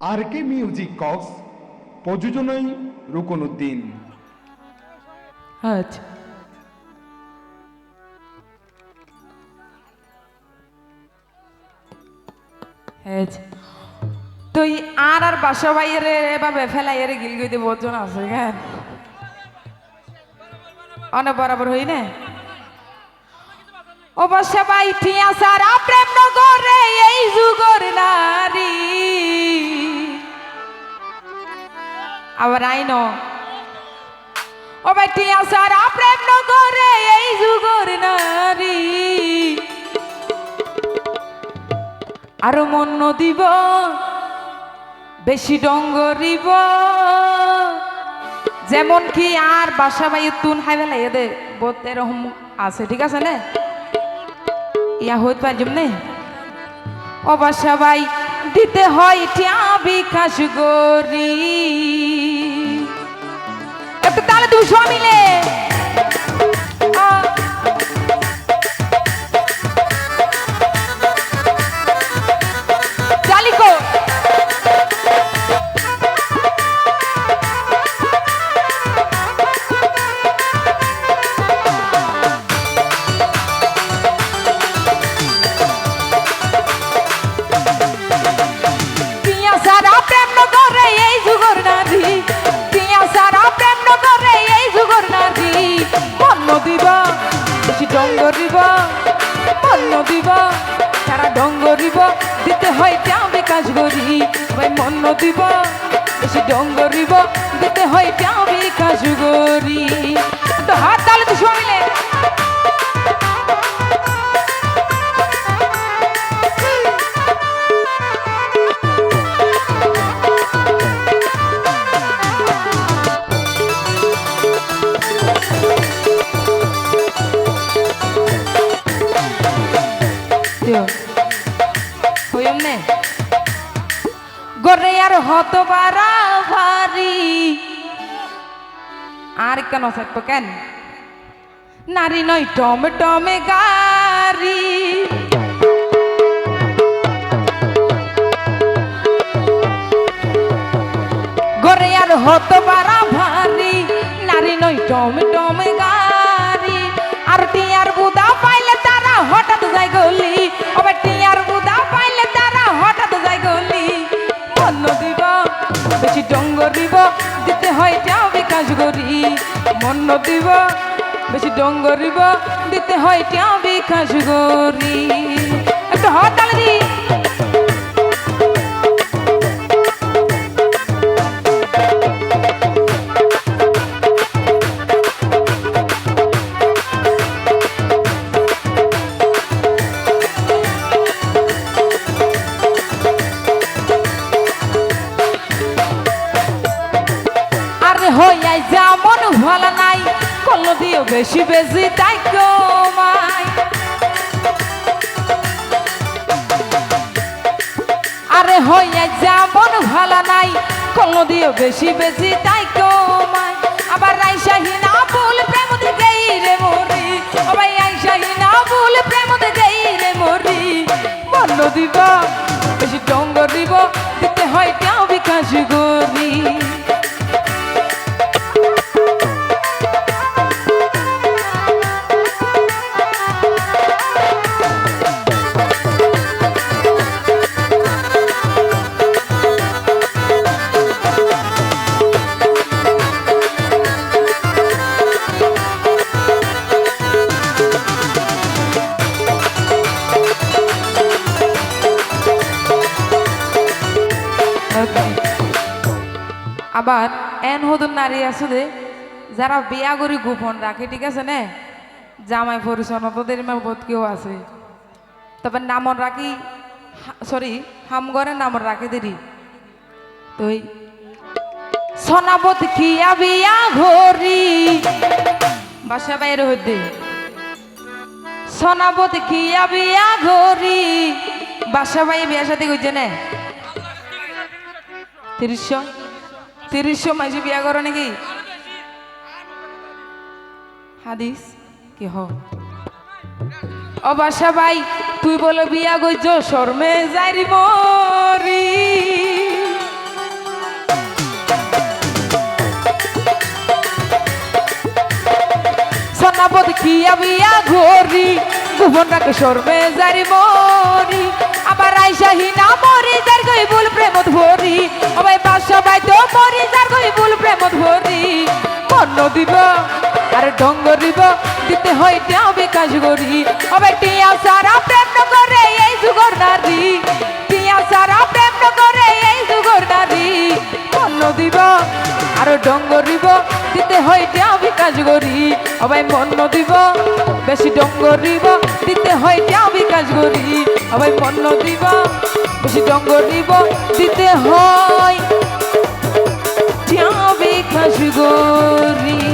আর কে music Cox প্রযোজনায় রুকনউদ্দিন। আচ্ছা তুই আর বাসা বাইরে এভাবে ফেলাই এর গিল গইতে বোঝন আছে কেন অনেক বরাবর হই না ও বাসা বাই টিয়া সারা প্রেম নগরে এই যুগর নারী আবার আইনো ও বাই টিয়া সারা প্রেম নগরে এই যুগর নারী আরো মন দিব বেশি ডঙ্গরিব যেমন কি আর বাসা বাই তুন হাই বেলা এদে বোধ এরকম আছে ঠিক আছে না ইয়া হইতে পারজম নে ও বাসা বাই দিতে হয় টিয়া বিকাশ গরি একটু তাহলে তুমি সব মিলে ডঙ্গরিব মন দিব তারা ডঙ্গরিব দিতে হয় টিয়া বিকাশ গরি ভাই মন দিব বেশি ডঙ্গরিব দিতে হয় টিয়া বিকাশ গরি তো হাত তালে তো শুনিলে গরে আর হত বারা ভারি আর কেন থাকবো কেন নারী নয় টমে টমে গারি গরে আর হত বারা ভারি নারী নয় টমে টমে গারি আর টিয়ার বুদা পাইলে তারা হঠাৎ যায় গলি আবার টিয়ার বুদা পাইলে তারা হঠাৎ যায় গলি মন দিব বেশি ডঙ্গরিব দিতে হয় টিয়া বিকাশ গরি মন দিব বেশি ডঙ্গরিব দিতে হয় টিয়া বিকাশ গরি একটু হাত তালি দি হইয়াই যেমন ভালো নাই কল দিও বেশি বেশি তাই কমাই আরে হইয়াই যেমন ভালো নাই কল দিও বেশি বেশি তাই কমাই আবার রাইসাহি না ভুল প্রেম দিকেই রে মরি আবার আইসাহি না ভুল প্রেম দিকেই রে মরি মন দিব বেশি ডঙ্গ দিব দিতে হয় টিয়া বিকাশ গরি আবার এন হদুন নারী আছে যে যারা বিয়া করি গোপন রাখে ঠিক আছে না জামাই পরিচয় তোদের বোধ কেউ আছে তবে নামন রাখি সরি হামগরের নামন রাখি দেরি তুই সোনাবত কিয়া বিয়া ঘরি বাসা বাইরে হইতে সোনাবত কিয়া বিয়া ঘরি বাসা বাই বিয়া সাথে কইছে না ৩০০ মাঝে বিয়া করো নাকি হাদিস কি হ ও বাসা ভাই তুই বলে বিয়া গইছ শর্মে যাইরি মরি বিয়া বিয়া ঘরি গোপন রাখে সরবে যারি মরি আবার আইসা হিনা মরি যার গই ভুল প্রেমত ভরি ওই বাসা বাইতো মরি যার গই ভুল প্রেমত ভরি মন দিব আর ডঙ্গ দিব দিতে হয় টিয়া বিকাশ গরি ওই টিয়া সারা প্রেম করে এই যুগর নারী টিয়া সারা প্রেম করে এই যুগর নারী মন দিব আর ডঙ্গ দিব দিতে হয় টিয়া বিকাশ গরি ওই মন দিব বেশি ডঙ্গ দিব দিতে হয় টিয়া বিকাশ গরি ওই মন দিব বেশি ডঙ্গ দিব দিতে হয় টিয়া বিকাশ গরি